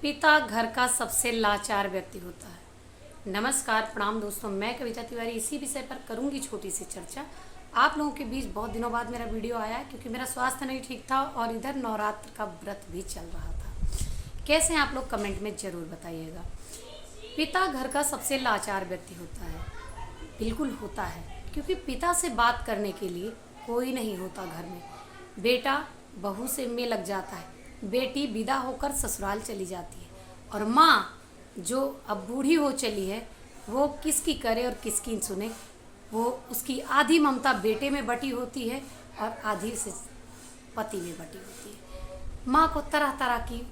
पिता घर का सबसे लाचार व्यक्ति होता है। नमस्कार, प्रणाम दोस्तों, मैं कविता तिवारी इसी विषय पर करूंगी छोटी सी चर्चा। आप लोगों के बीच बहुत दिनों बाद मेरा वीडियो आया है क्योंकि मेरा स्वास्थ्य नहीं ठीक था और इधर नवरात्र का व्रत भी चल रहा था। कैसे हैं आप लोग, कमेंट में ज़रूर बताइएगा। पिता घर का सबसे लाचार व्यक्ति होता है। बिल्कुल होता है, क्योंकि पिता से बात करने के लिए कोई नहीं होता घर में। बेटा बहू से में लग जाता है, बेटी विदा होकर ससुराल चली जाती है, और माँ जो अब बूढ़ी हो चली है वो किसकी करे और किसकी सुने। वो उसकी आधी ममता बेटे में बटी होती है और आधी से पति में बटी होती है। माँ को तरह तरह की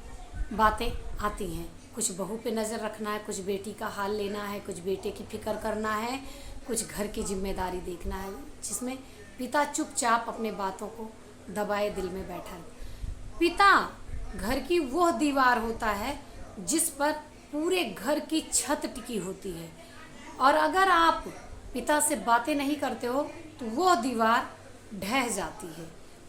बातें आती हैं, कुछ बहू पे नज़र रखना है, कुछ बेटी का हाल लेना है, कुछ बेटे की फिक्र करना है, कुछ घर की जिम्मेदारी देखना है, जिसमें पिता चुपचाप अपने बातों को दबाए दिल में बैठा है। पिता घर की वह दीवार होता है जिस पर पूरे घर की छत टिकी होती है, और अगर आप पिता से बातें नहीं करते हो तो वह दीवार ढह जाती है,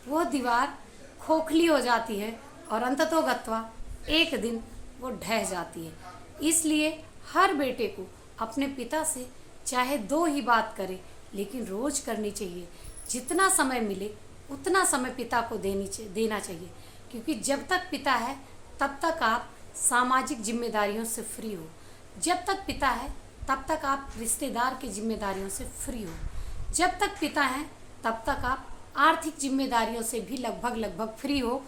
वह दीवार खोखली हो जाती है और अंततोगत्वा एक दिन वो ढह जाती है। इसलिए हर बेटे को अपने पिता से चाहे दो ही बात करे, लेकिन रोज़ करनी चाहिए। जितना समय मिले उतना समय पिता को देना चाहिए, क्योंकि जब तक पिता है तब तक आप सामाजिक जिम्मेदारियों से फ्री हो। जब तक पिता है तब तक आप रिश्तेदार की जिम्मेदारियों से फ्री हो। जब तक पिता है तब तक आप आर्थिक जिम्मेदारियों से भी लगभग फ्री हो।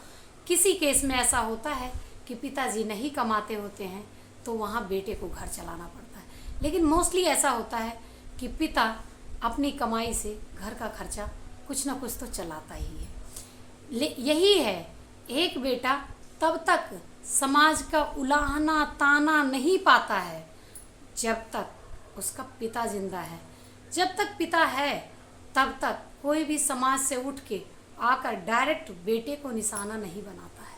किसी केस में ऐसा होता है कि पिताजी नहीं कमाते होते हैं तो वहाँ बेटे को घर चलाना पड़ता है, लेकिन मोस्टली ऐसा होता है कि पिता अपनी कमाई से घर का खर्चा कुछ ना कुछ तो चलाता ही है। यही है, एक बेटा तब तक समाज का उलाहना ताना नहीं पाता है जब तक उसका पिता जिंदा है। जब तक पिता है तब तक कोई भी समाज से उठ के आकर डायरेक्ट बेटे को निशाना नहीं बनाता है।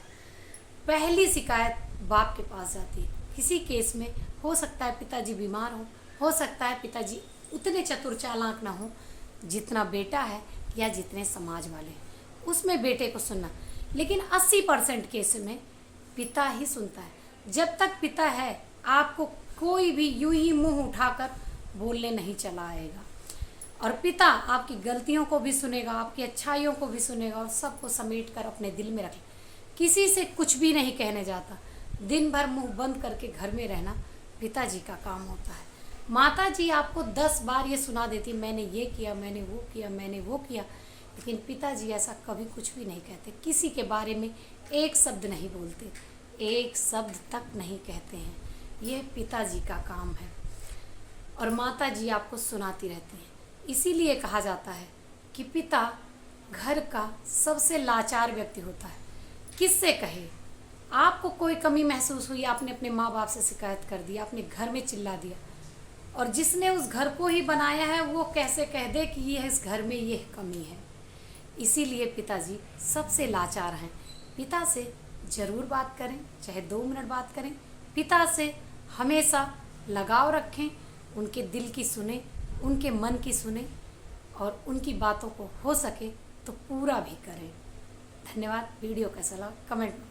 पहली शिकायत बाप के पास जाती है। किसी केस में हो सकता है पिताजी बीमार हो सकता है पिताजी उतने चतुर चालाक ना हो जितना बेटा है या जितने समाज वाले हैं, उसमें बेटे को सुनना। लेकिन 80% केस में पिता ही सुनता है। जब तक पिता है आपको कोई भी यूं ही मुंह उठाकर बोलने नहीं चला आएगा, और पिता आपकी गलतियों को भी सुनेगा, आपकी अच्छाइयों को भी सुनेगा और सबको समेट कर अपने दिल में रख ले। किसी से कुछ भी नहीं कहने जाता। दिन भर मुंह बंद करके घर में रहना पिताजी का काम होता है। माता जी आपको 10 बार ये सुना देती, मैंने ये किया, मैंने वो किया, मैंने वो किया, लेकिन पिताजी ऐसा कभी कुछ भी नहीं कहते। किसी के बारे में एक शब्द नहीं बोलते, एक शब्द तक नहीं कहते हैं। ये पिताजी का काम है, और माता जी आपको सुनाती रहती हैं। इसीलिए कहा जाता है कि पिता घर का सबसे लाचार व्यक्ति होता है। किससे कहे? आपको कोई कमी महसूस हुई, आपने अपने माँ बाप से शिकायत कर दी, आपने घर में चिल्ला दिया, और जिसने उस घर को ही बनाया है वो कैसे कह दे कि ये इस घर में ये कमी है। इसीलिए पिताजी सबसे लाचार हैं। पिता से ज़रूर बात करें, चाहे 2 मिनट बात करें। पिता से हमेशा लगाव रखें, उनके दिल की सुने, उनके मन की सुने, और उनकी बातों को हो सके तो पूरा भी करें। धन्यवाद। वीडियो कैसा लगा कमेंट में